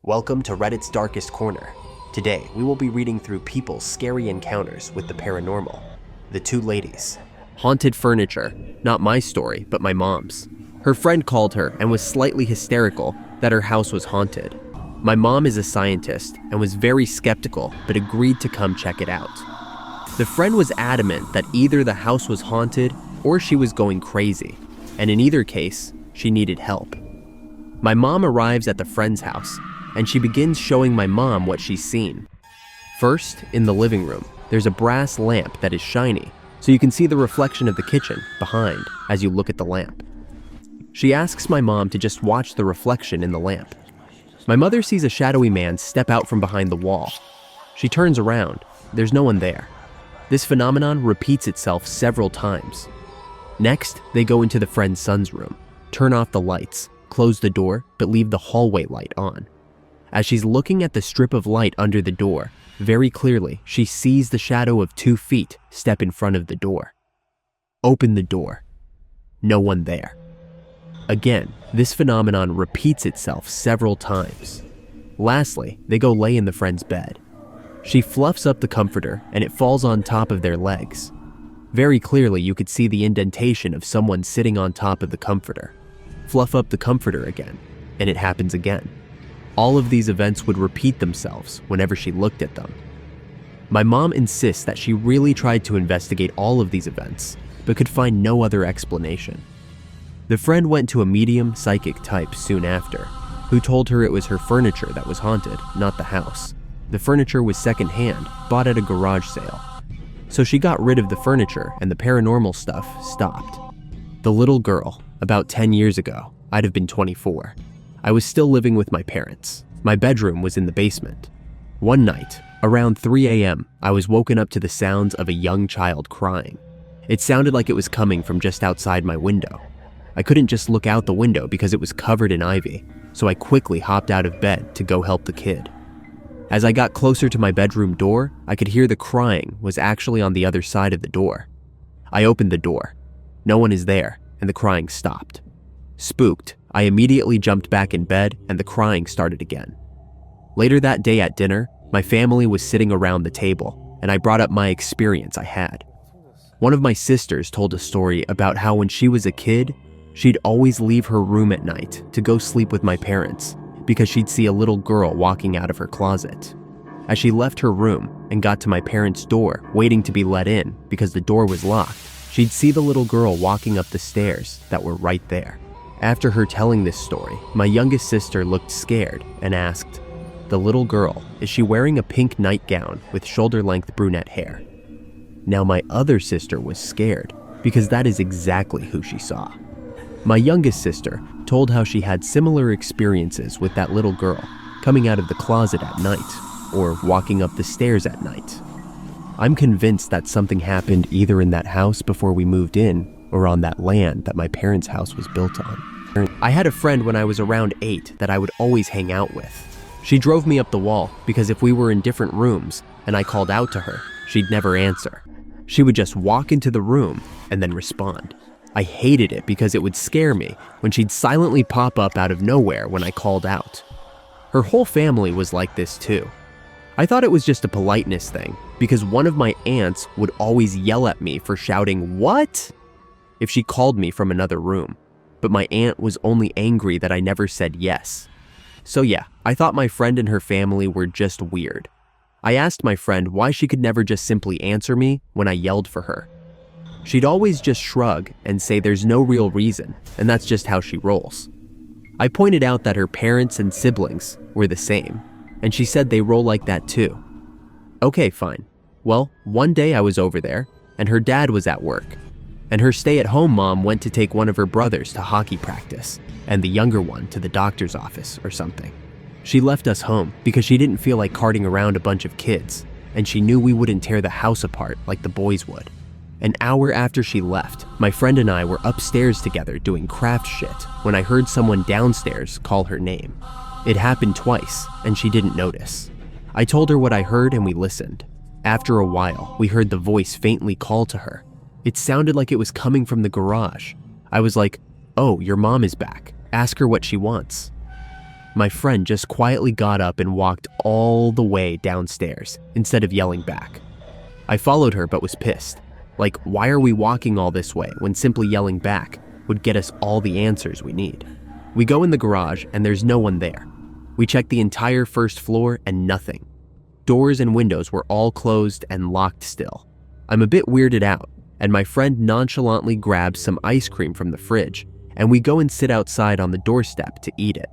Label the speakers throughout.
Speaker 1: Welcome to Reddit's Darkest Corner. Today, we will be reading through people's scary encounters with the paranormal. The two ladies. Haunted furniture. Not my story, but my mom's. Her friend called her and was slightly hysterical that her house was haunted. My mom is a scientist and was very skeptical, but agreed to come check it out. The friend was adamant that either the house was haunted or she was going crazy, and in either case, she needed help. My mom arrives at the friend's house, and she begins showing my mom what she's seen. First, in the living room, there's a brass lamp that is shiny, so you can see the reflection of the kitchen behind as you look at the lamp. She asks my mom to just watch the reflection in the lamp. My mother sees a shadowy man step out from behind the wall. She turns around. There's no one there. This phenomenon repeats itself several times. Next, they go into the friend's son's room, turn off the lights, close the door, but leave the hallway light on. As she's looking at the strip of light under the door, very clearly, she sees the shadow of 2 feet step in front of the door. Open the door. No one there. Again, this phenomenon repeats itself several times. Lastly, they go lay in the friend's bed. She fluffs up the comforter and it falls on top of their legs. Very clearly, you could see the indentation of someone sitting on top of the comforter. Fluff up the comforter again, and it happens again. All of these events would repeat themselves whenever she looked at them. My mom insists that she really tried to investigate all of these events, but could find no other explanation. The friend went to a medium psychic type soon after, who told her it was her furniture that was haunted, not the house. The furniture was secondhand, bought at a garage sale. So she got rid of the furniture and the paranormal stuff stopped. The little girl, about 10 years ago, I'd have been 24. I was still living with my parents. My bedroom was in the basement. One night, around 3 a.m., I was woken up to the sounds of a young child crying. It sounded like it was coming from just outside my window. I couldn't just look out the window because it was covered in ivy, so I quickly hopped out of bed to go help the kid. As I got closer to my bedroom door, I could hear the crying was actually on the other side of the door. I opened the door. No one is there, and the crying stopped. Spooked, I immediately jumped back in bed and the crying started again. Later that day at dinner, my family was sitting around the table and I brought up my experience I had. One of my sisters told a story about how when she was a kid, she'd always leave her room at night to go sleep with my parents because she'd see a little girl walking out of her closet. As she left her room and got to my parents' door waiting to be let in because the door was locked, she'd see the little girl walking up the stairs that were right there. After her telling this story, my youngest sister looked scared and asked, "The little girl, is she wearing a pink nightgown with shoulder-length brunette hair?" Now my other sister was scared because that is exactly who she saw. My youngest sister told how she had similar experiences with that little girl coming out of the closet at night or walking up the stairs at night. I'm convinced that something happened either in that house before we moved in or on that land that my parents' house was built on. I had a friend when I was around 8 that I would always hang out with. She drove me up the wall because if we were in different rooms and I called out to her, she'd never answer. She would just walk into the room and then respond. I hated it because it would scare me when she'd silently pop up out of nowhere when I called out. Her whole family was like this too. I thought it was just a politeness thing because one of my aunts would always yell at me for shouting, "What?" if she called me from another room. But my aunt was only angry that I never said yes. So yeah, I thought my friend and her family were just weird. I asked my friend why she could never just simply answer me when I yelled for her. She'd always just shrug and say there's no real reason, and that's just how she rolls. I pointed out that her parents and siblings were the same, and she said they roll like that too. Okay, fine. Well, one day I was over there, and her dad was at work. And her stay-at-home mom went to take one of her brothers to hockey practice, and the younger one to the doctor's office or something. She left us home because she didn't feel like carting around a bunch of kids, and she knew we wouldn't tear the house apart like the boys would. An hour after she left, my friend and I were upstairs together doing craft shit when I heard someone downstairs call her name. It happened twice, and she didn't notice. I told her what I heard and we listened. After a while, we heard the voice faintly call to her. It sounded like it was coming from the garage. I was like, "Oh, your mom is back. Ask her what she wants." My friend just quietly got up and walked all the way downstairs instead of yelling back. I followed her but was pissed. Like, why are we walking all this way when simply yelling back would get us all the answers we need? We go in the garage and there's no one there. We check the entire first floor and nothing. Doors and windows were all closed and locked still. I'm a bit weirded out, and my friend nonchalantly grabs some ice cream from the fridge, and we go and sit outside on the doorstep to eat it.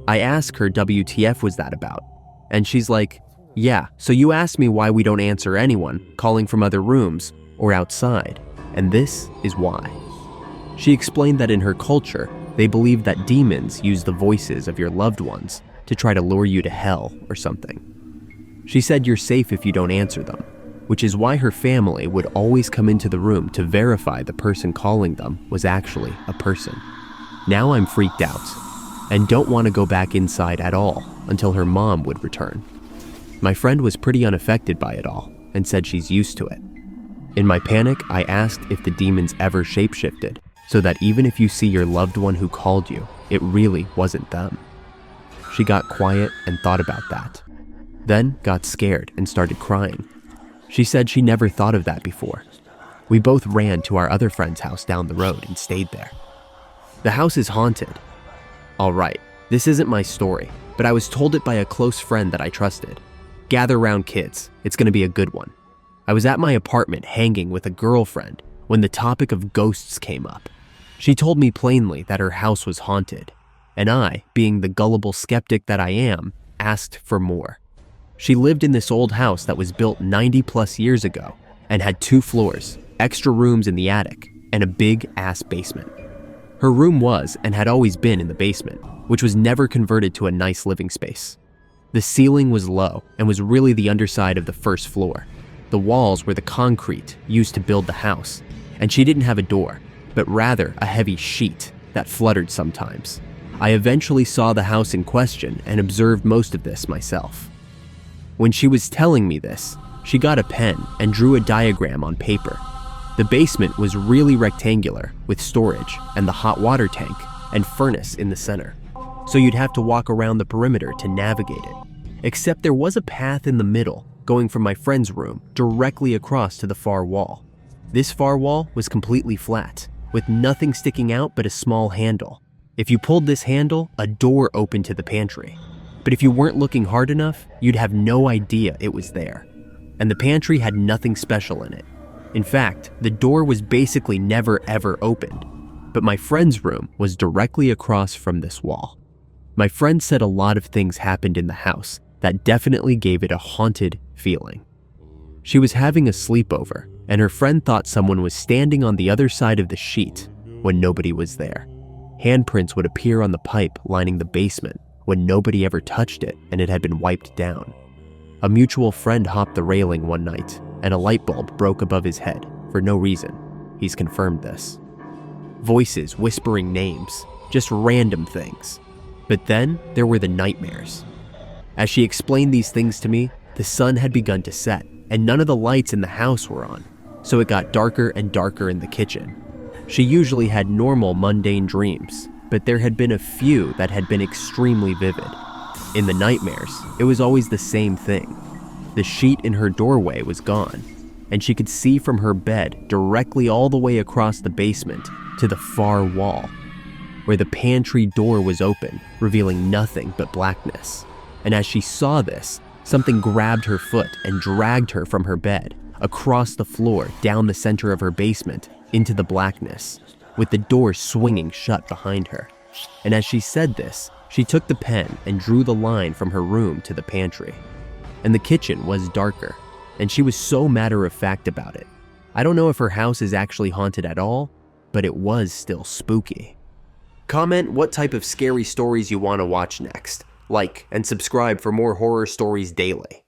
Speaker 1: I ask her WTF was that about, and she's like, yeah, so you asked me why we don't answer anyone calling from other rooms or outside, and this is why. She explained that in her culture, they believe that demons use the voices of your loved ones to try to lure you to hell or something. She said you're safe if you don't answer them, which is why her family would always come into the room to verify the person calling them was actually a person. Now I'm freaked out and don't want to go back inside at all until her mom would return. My friend was pretty unaffected by it all and said she's used to it. In my panic, I asked if the demons ever shapeshifted, so that even if you see your loved one who called you, it really wasn't them. She got quiet and thought about that, then got scared and started crying. She said she never thought of that before. We both ran to our other friend's house down the road and stayed there. The house is haunted. All right, this isn't my story, but I was told it by a close friend that I trusted. Gather round, kids, it's gonna be a good one. I was at my apartment hanging with a girlfriend when the topic of ghosts came up. She told me plainly that her house was haunted, and I, being the gullible skeptic that I am, asked for more. She lived in this old house that was built 90 plus years ago and had 2 floors, extra rooms in the attic, and a big ass basement. Her room was and had always been in the basement, which was never converted to a nice living space. The ceiling was low and was really the underside of the first floor. The walls were the concrete used to build the house, and she didn't have a door, but rather a heavy sheet that fluttered sometimes. I eventually saw the house in question and observed most of this myself. When she was telling me this, she got a pen and drew a diagram on paper. The basement was really rectangular with storage and the hot water tank and furnace in the center, so you'd have to walk around the perimeter to navigate it. Except there was a path in the middle going from my friend's room directly across to the far wall. This far wall was completely flat, with nothing sticking out but a small handle. If you pulled this handle, a door opened to the pantry. But if you weren't looking hard enough, you'd have no idea it was there. And the pantry had nothing special in it. In fact, the door was basically never ever opened. But my friend's room was directly across from this wall. My friend said a lot of things happened in the house that definitely gave it a haunted feeling. She was having a sleepover, and her friend thought someone was standing on the other side of the sheet when nobody was there. Handprints would appear on the pipe lining the basement when nobody ever touched it and it had been wiped down. A mutual friend hopped the railing one night and a light bulb broke above his head for no reason. He's confirmed this. Voices whispering names, just random things. But then there were the nightmares. As she explained these things to me, the sun had begun to set and none of the lights in the house were on, so it got darker and darker in the kitchen. She usually had normal mundane dreams, but there had been a few that had been extremely vivid. In the nightmares, it was always the same thing. The sheet in her doorway was gone, and she could see from her bed directly all the way across the basement to the far wall, where the pantry door was open, revealing nothing but blackness. And as she saw this, something grabbed her foot and dragged her from her bed, across the floor, down the center of her basement, into the blackness, with the door swinging shut behind her. And as she said this, she took the pen and drew the line from her room to the pantry. And the kitchen was darker, and she was so matter-of-fact about it. I don't know if her house is actually haunted at all, but it was still spooky. Comment what type of scary stories you want to watch next. Like and subscribe for more horror stories daily.